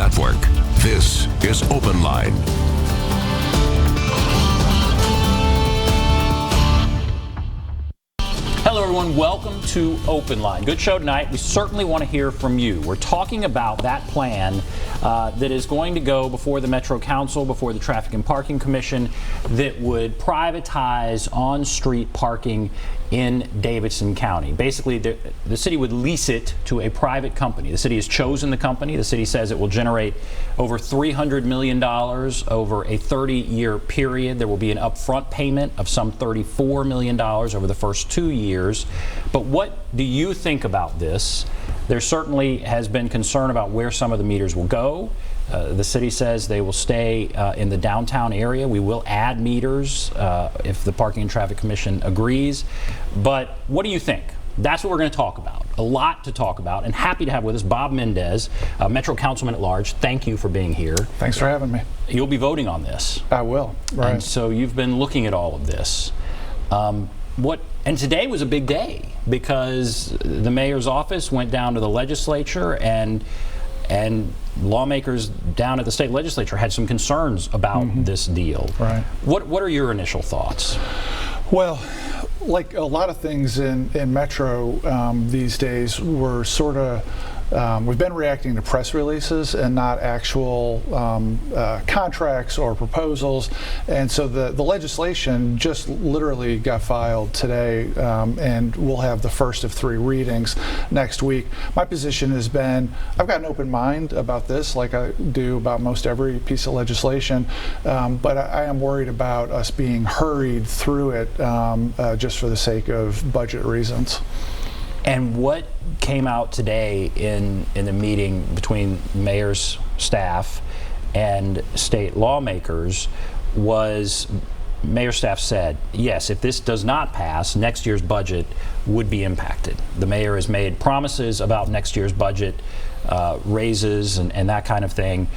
Network. This is OpenLine. Hello everyone, welcome to OpenLine. Good show tonight. We certainly want to hear from you. We're talking about that plan that is going to go before the Metro Council, before the Traffic and Parking Commission, that would privatize on-street parking in Davidson County. Basically, the city would lease it to a private company. The city has chosen the company. The city says it will generate over $300 million over a 30-year period. There will be an upfront payment of some $34 million over the first 2 years. But what do you think about this? There certainly has been concern about where some of the meters will go. The city says they will stay in the downtown area. We will add meters if the Parking and Traffic Commission agrees. But what do you think? That's what we're going to talk about. A lot to talk about, and happy to have with us Bob Mendes, Metro Councilman At-Large. Thank you for being here. Thanks for having me. You'll be voting on this. I will. Right. And so you've been looking at all of this. And today was a big day because the mayor's office went down to the legislature, and lawmakers down at the state legislature had some concerns about this deal. Right. What are your initial thoughts? Well, like a lot of things in Metro these days, we're sort of we've been reacting to press releases and not actual contracts or proposals, and so the legislation just literally got filed today, and we'll have the first of 3 readings next week. My position has been, I've got an open mind about this, like I do about most every piece of legislation, but I am worried about us being hurried through it just for the sake of budget reasons. And what came out today in the meeting between mayor's staff and state lawmakers was mayor's staff said, yes, if this does not pass, next year's budget would be impacted. The mayor has made promises about next year's budget, raises and that kind of thing.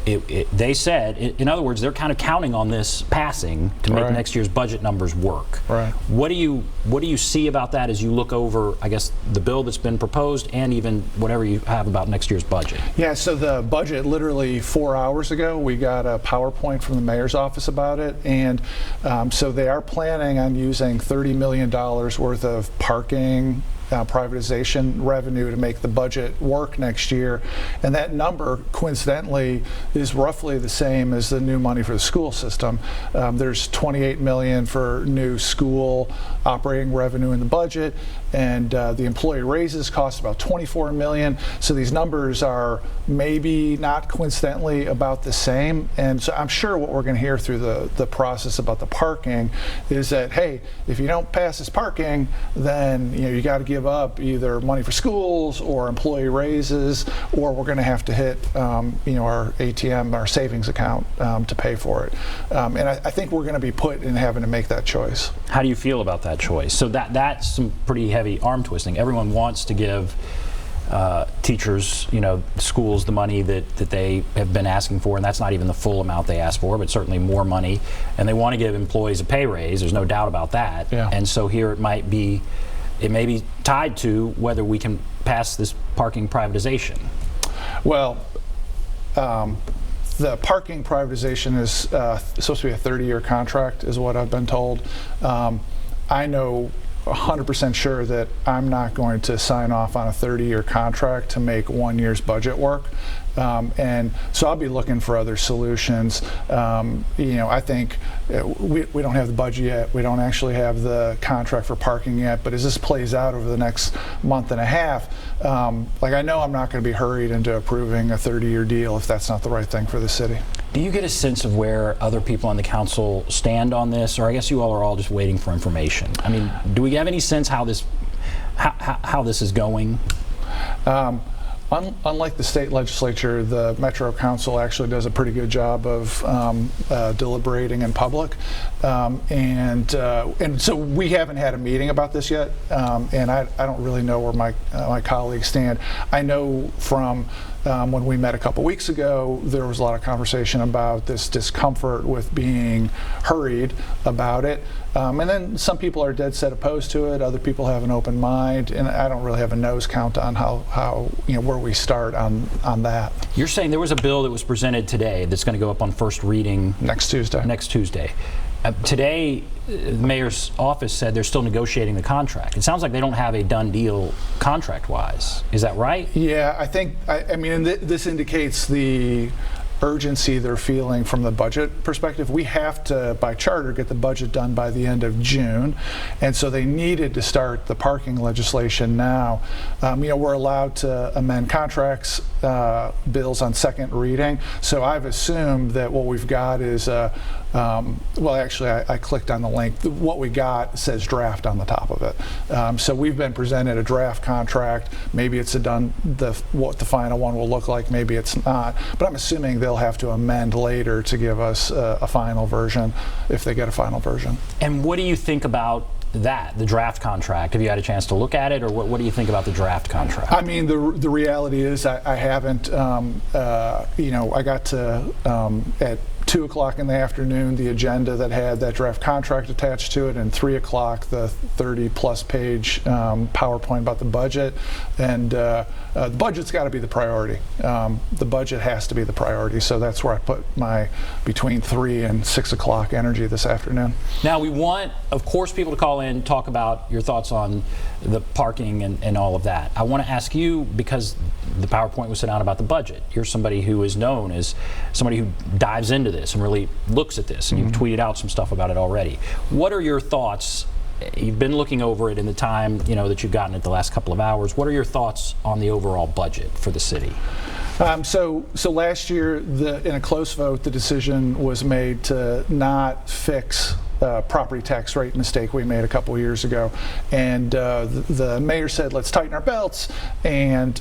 They said, in other words, they're kind of counting on this passing to make next year's budget numbers work. Right. What do you see about that as you look over, I guess, the bill that's been proposed and even whatever you have about next year's budget? Yeah, so the budget, literally 4 hours ago, we got a PowerPoint from the mayor's office about it, and so they are planning on using $30 million worth of parking privatization revenue to make the budget work next year, and that number coincidentally is roughly the same as the new money for the school system. There's $28 million for new school operating revenue in the budget, and the employee raises cost about $24 million. So these numbers are maybe not coincidentally about the same, and so I'm sure what we're going to hear through the process about the parking is that, hey, if you don't pass this parking, then you got to give up either money for schools or employee raises, or we're going to have to hit our ATM, our savings account, to pay for it. And I think we're going to be put in having to make that choice. How do you feel about that choice? So that's some pretty heavy arm twisting. Everyone wants to give teachers, schools the money that they have been asking for, and that's not even the full amount they asked for, but certainly more money. And they want to give employees a pay raise. There's no doubt about that. Yeah. And so here it may be tied to whether we can pass this parking privatization. Well, the parking privatization is supposed to be a 30-year contract, is what I've been told. I know 100% sure that I'm not going to sign off on a 30-year contract to make 1 year's budget work. And so I'll be looking for other solutions. I think we don't have the budget yet. We don't actually have the contract for parking yet. But as this plays out over the next month and a half, I know I'm not going to be hurried into approving a 30-year deal if that's not the right thing for the city. Do you get a sense of where other people on the council stand on this, or I guess you all are all just waiting for information? I mean, do we have any sense how this is going? Unlike the state legislature, the Metro Council actually does a pretty good job of deliberating in public, and so we haven't had a meeting about this yet, and I don't really know where my colleagues stand. I know from when we met a couple weeks ago, there was a lot of conversation about this discomfort with being hurried about it. And then some people are dead set opposed to it. Other people have an open mind, and I don't really have a nose count on how where we start on that. You're saying there was a bill that was presented today that's going to go up on first reading next Tuesday. Next Tuesday. Today, the mayor's office said they're still negotiating the contract. It sounds like they don't have a done deal contract-wise. Is that right? Yeah, I think. I mean, this indicates the urgency they're feeling from the budget perspective. We have to, by charter, get the budget done by the end of June, and so they needed to start the parking legislation now. We're allowed to amend contracts, bills on second reading, so I've assumed that what we've got is well, actually, I clicked on the link. What we got says draft on the top of it. So we've been presented a draft contract. Maybe it's what the final one will look like. Maybe it's not. But I'm assuming they'll have to amend later to give us a final version, if they get a final version. And what do you think about that, the draft contract? Have you had a chance to look at it, or what do you think about the draft contract? I mean, the reality is I haven't. I got to at 2 o'clock in the afternoon the agenda that had that draft contract attached to it, and 3 o'clock the 30-plus page PowerPoint about the budget. And the budget's got to be the priority. The budget has to be the priority. So that's where I put my between 3 and 6 o'clock energy this afternoon. Now, we want, of course, people to call in, talk about your thoughts on the parking and all of that. I want to ask you, because the PowerPoint was sent out about the budget. You're somebody who is known as somebody who dives into this and really looks at this, and you've tweeted out some stuff about it already. What are your thoughts? You've been looking over it in the time that you've gotten it the last couple of hours. What are your thoughts on the overall budget for the city? So last year, in a close vote, the decision was made to not fix property tax rate mistake we made a couple of years ago, and the mayor said, let's tighten our belts, and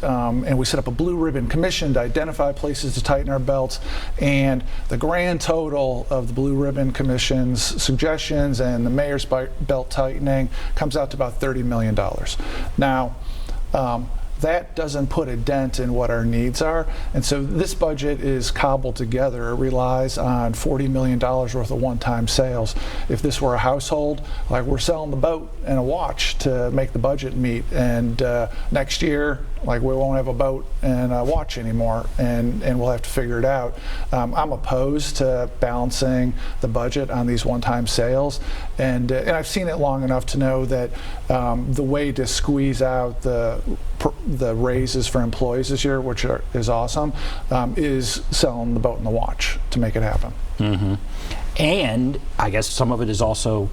we set up a blue ribbon commission to identify places to tighten our belts, and the grand total of the blue ribbon commission's suggestions and the mayor's belt tightening comes out to about $30 million. Now, that doesn't put a dent in what our needs are. And so this budget is cobbled together. It relies on $40 million worth of one-time sales. If this were a household, like, we're selling the boat and a watch to make the budget meet. And next year, we won't have a boat and a watch anymore, and we'll have to figure it out. I'm opposed to balancing the budget on these one-time sales, and I've seen it long enough to know that the way to squeeze out the raises for employees this year, which is awesome, is selling the boat and the watch to make it happen. Mm-hmm. And I guess some of it is also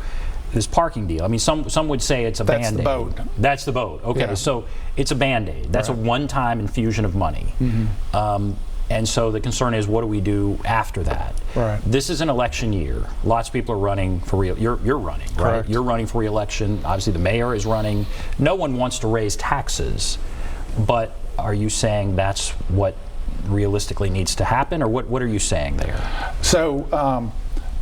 this parking deal. I mean, some would say it's a Band-Aid. That's the boat. That's the boat. Okay, yeah. So it's a Band-Aid. That's right. A one-time infusion of money. Mm-hmm. And so the concern is, what do we do after that? Right. This is an election year. Lots of people are running for you're running, right? Correct. You're running for re-election. Obviously, the mayor is running. No one wants to raise taxes, but are you saying that's what realistically needs to happen, or what are you saying there? So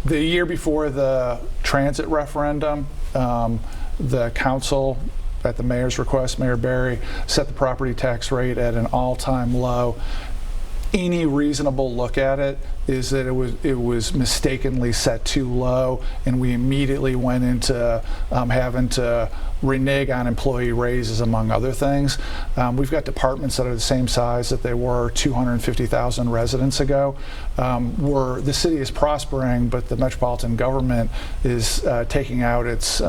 the year before the transit referendum, the council, at the mayor's request, Mayor Briley, set the property tax rate at an all-time low. Any reasonable look at it is that it was mistakenly set too low, and we immediately went into having to renege on employee raises, among other things. We've got departments that are the same size that they were 250,000 residents ago. The city is prospering, but the metropolitan government is taking out its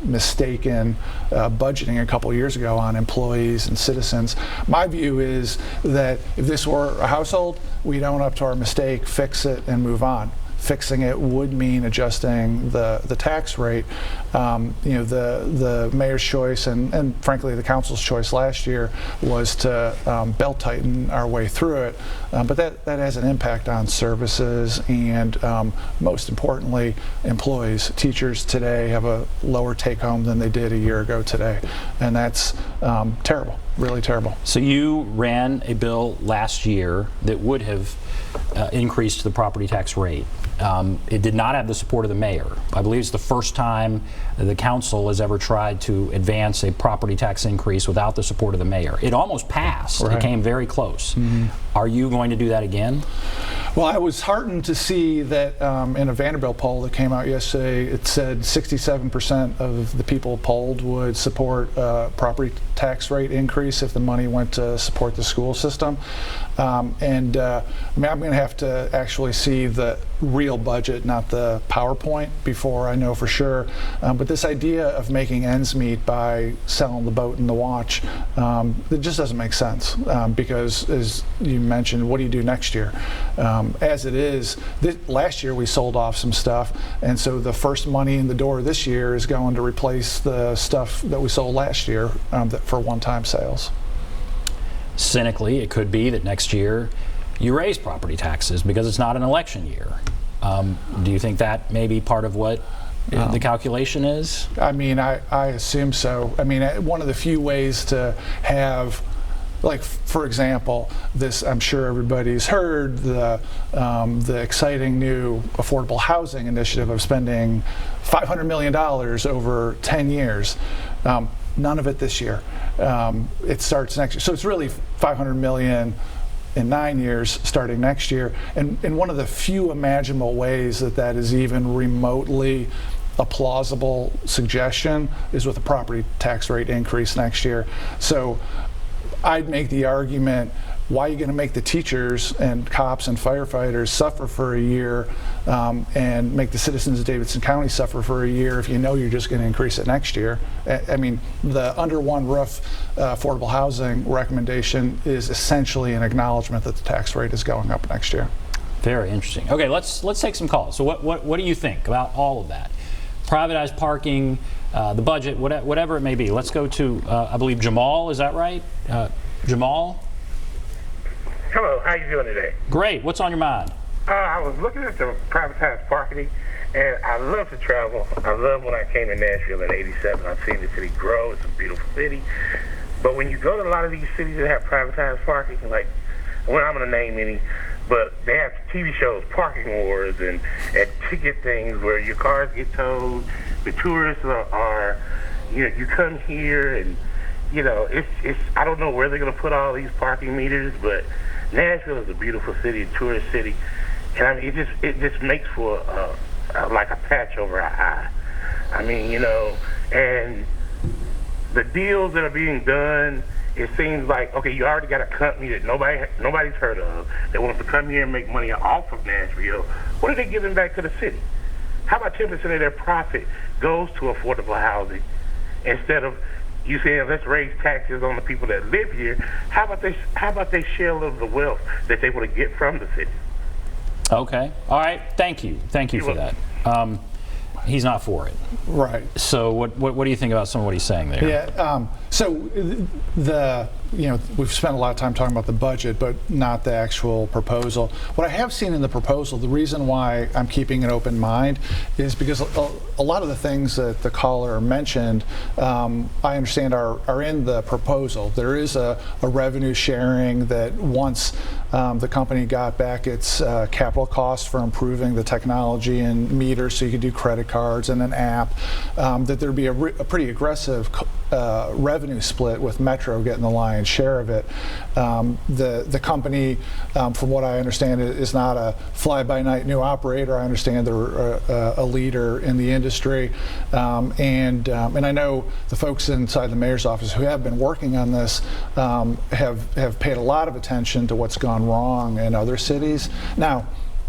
mistaken budgeting a couple years ago on employees and citizens. My view is that if this were a household, we'd own up to our mistake, fix it, and move on. Fixing it would mean adjusting the tax rate. The mayor's choice and frankly the council's choice last year was to belt tighten our way through it, but that has an impact on services and most importantly employees. Teachers today have a lower take home than they did a year ago today, and that's terrible. really terrible. So you ran a bill last year that would have increased the property tax rate. It did not have the support of the mayor. I believe it's the first time the council has ever tried to advance a property tax increase without the support of the mayor. It almost passed. Right. It came very close. Are you going to do that again? Well, I was heartened to see that in a Vanderbilt poll that came out yesterday, it said 67% of the people polled would support a property tax rate increase if the money went to support the school system. I mean, I'm going to have to actually see the real budget, not the PowerPoint, before I know for sure. But this idea of making ends meet by selling the boat and the watch, it just doesn't make sense because, as you mentioned, what do you do next year? As it is, last year we sold off some stuff, and so the first money in the door this year is going to replace the stuff that we sold last year for one-time sales. Cynically, it could be that next year you raise property taxes because it's not an election year. Do you think that may be part of what the calculation is? I mean, I assume so. I mean, one of the few ways to have, like, for example, this, I'm sure everybody's heard, the exciting new affordable housing initiative of spending $500 million over 10 years. None of it this year. It starts next year. So it's really $500 million in 9 years starting next year. And one of the few imaginable ways that is even remotely a plausible suggestion is with a property tax rate increase next year. So I'd make the argument, why are you going to make the teachers and cops and firefighters suffer for a year and make the citizens of Davidson County suffer for a year if you know you're just going to increase it next year? I mean, the under one roof affordable housing recommendation is essentially an acknowledgement that the tax rate is going up next year. Very interesting. Okay, let's take some calls. So what do you think about all of that? Privatized parking, the budget, whatever it may be. Let's go to, I believe, Jamal. Is that right? Jamal? Hello, how you doing today? Great. What's on your mind? I was looking at the privatized parking, and I love to travel. I love when I came to Nashville in '87. I've seen the city grow. It's a beautiful city. But when you go to a lot of these cities that have privatized parking, like, well, I'm going to name any, but they have TV shows, Parking Wars, and ticket things where your cars get towed. The tourists are you come here, and, it's I don't know where they're going to put all these parking meters, but Nashville is a beautiful city, a tourist city, and I mean, it just makes for like a patch over our eye. I mean, and the deals that are being done, it seems like, okay, you already got a company that nobody's heard of that wants to come here and make money off of Nashville. What are they giving back to the city? How about 10% of their profit goes to affordable housing instead of you saying let's raise taxes on the people that live here? How about they share a little of the wealth that they want to get from the city? Okay. All right. Thank you for that. He's not for it. Right. So what do you think about some of what he's saying there? Yeah. So we've spent a lot of time talking about the budget, but not the actual proposal. What I have seen in the proposal, the reason why I'm keeping an open mind is because a lot of the things that the caller mentioned, I understand are in the proposal. There is a revenue sharing that once the company got back its capital costs for improving the technology and meters so you could do credit cards and an app, that there'd be a pretty aggressive revenue split with Metro getting the lion's share of it. The company, from what I understand, is not a fly-by-night new operator. I understand they're a leader in the industry, and I know the folks inside the mayor's office who have been working on this have paid a lot of attention to what's gone wrong in other cities. Now,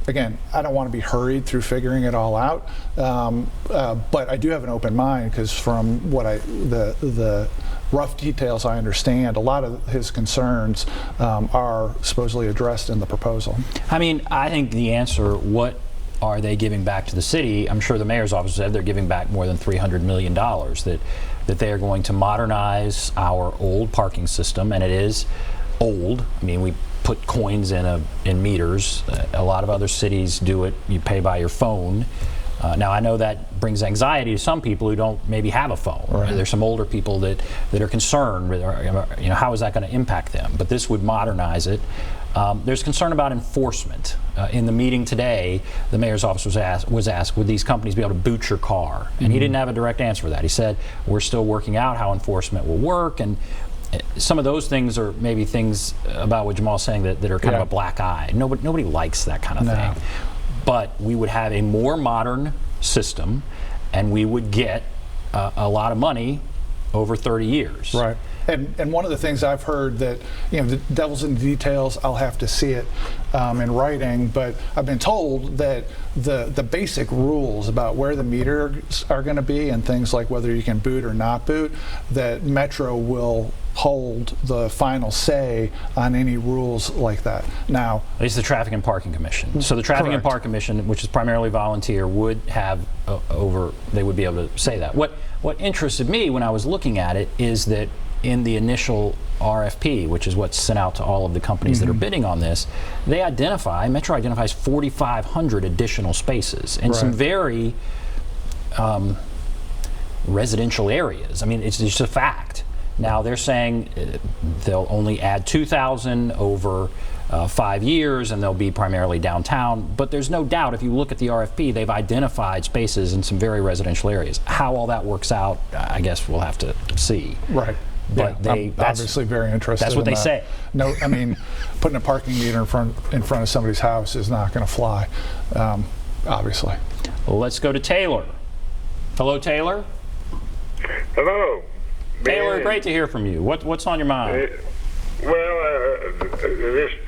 again, I don't want to be hurried through figuring it all out, but I do have an open mind because from what the rough details I understand, a lot of his concerns are supposedly addressed in the proposal. I mean, I think the answer, what are they giving back to the city? I'm sure the mayor's office said they're giving back more than $300 million, that they are going to modernize our old parking system, and it is old. I mean, we put coins in meters. A lot of other cities do it. You pay by your phone. Now I know that brings anxiety to some people who don't maybe have a phone. Right. There's some older people that are concerned, how is that going to impact them? But this would modernize it. There's concern about enforcement. In the meeting today, the mayor's office was asked, would these companies be able to boot your car? And he didn't have a direct answer for that. He said, we're still working out how enforcement will work, and some of those things are maybe things about what Jamal's saying that are kind of a black eye. Nobody likes that kind of thing. But we would have a more modern system, and we would get a lot of money over 30 years. Right. And one of the things I've heard that, the devil's in the details, I'll have to see it in writing, but I've been told that the basic rules about where the meters are going to be and things like whether you can boot or not boot, that Metro will hold the final say on any rules like that. Now, it's the Traffic and Parking Commission. So the Traffic and Parking Commission, which is primarily volunteer, would have they would be able to say that. What interested me when I was looking at it is that in the initial RFP, which is what's sent out to all of the companies that are bidding on this, Metro identifies 4,500 additional spaces in some very residential areas. I mean, it's just a fact. Now they're saying they'll only add 2,000 over 5 years, and they'll be primarily downtown. But there's no doubt, if you look at the RFP, they've identified spaces in some very residential areas. How all that works out, I guess we'll have to see. Right. But I'm obviously very interested. That's what they say. No, I mean, putting a parking meter in front of somebody's house is not going to fly. Obviously. Well, let's go to Taylor. Hello, Taylor. Hello. Taylor, great to hear from you. What's on your mind?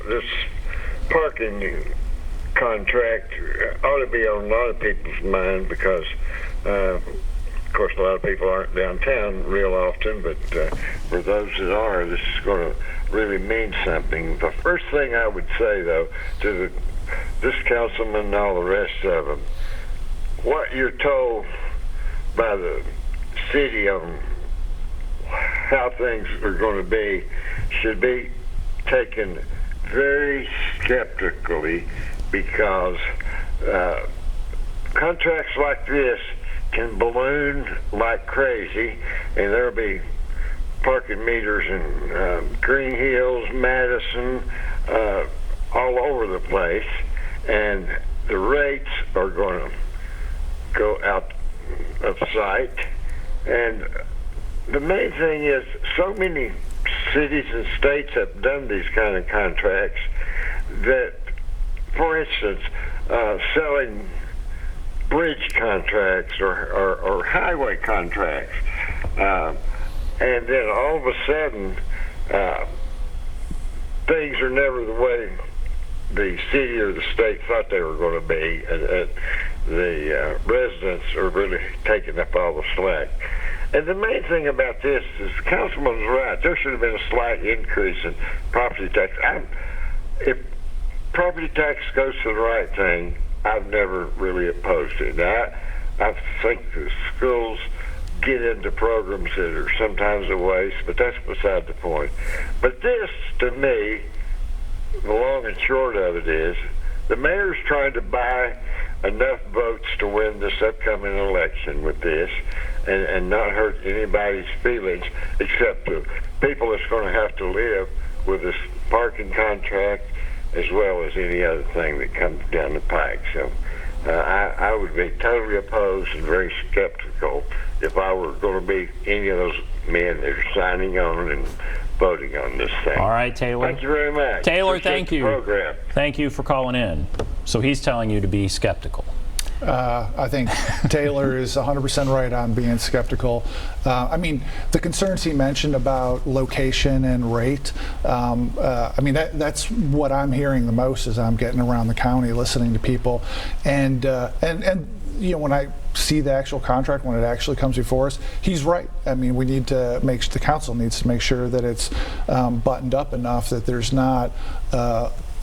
This parking contract ought to be on a lot of people's mind because, of course, a lot of people aren't downtown real often, but for those that are, this is going to really mean something. The first thing I would say, though, to this councilman and all the rest of them, what you're told by the city on how things are going to be should be taken very skeptically, because contracts like this can balloon like crazy, and there'll be parking meters in Green Hills, Madison, all over the place, and the rates are going to go out of sight. And the main thing is, so many cities and states have done these kind of contracts that, for instance, selling bridge contracts or highway contracts, and then all of a sudden things are never the way the city or the state thought they were going to be. The residents are really taking up all the slack. And the main thing about this is the councilman's right. There should have been a slight increase in property tax. If property tax goes to the right thing, I've never really opposed it. Now, I think the schools get into programs that are sometimes a waste, but that's beside the point. But this, to me, the long and short of it is, the mayor's trying to buy enough votes to win this upcoming election with this, and not hurt anybody's feelings except the people that's going to have to live with this parking contract as well as any other thing that comes down the pike. So I would be totally opposed and very skeptical if I were going to be any of those men that are signing on and voting on this thing. All right, Taylor. Thank you very much. Taylor, Appreciate thank you. the program. Thank you for calling in. So he's telling you to be skeptical. I think Taylor is 100% right on being skeptical. I mean, the concerns he mentioned about location and rate, I mean, that's what I'm hearing the most as I'm getting around the county listening to people. And you know, when I see the actual contract, when it actually comes before us, he's right. I mean, we need to the council needs to make sure that it's buttoned up enough that there's not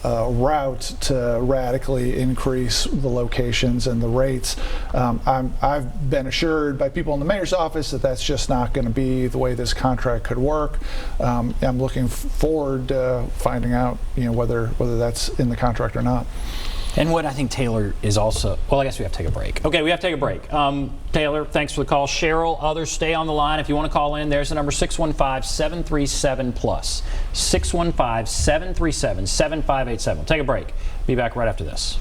route to radically increase the locations and the rates. I've been assured by people in the mayor's office that that's just not going to be the way this contract could work. I'm looking forward to finding out, you know, whether that's in the contract or not. And what I think Taylor is also, well, I guess we have to take a break. Okay, we have to take a break. Taylor, thanks for the call. Cheryl, others, stay on the line. If you want to call in, there's the number 615-737-PLUS. 615-737-7587. We'll take a break. Be back right after this.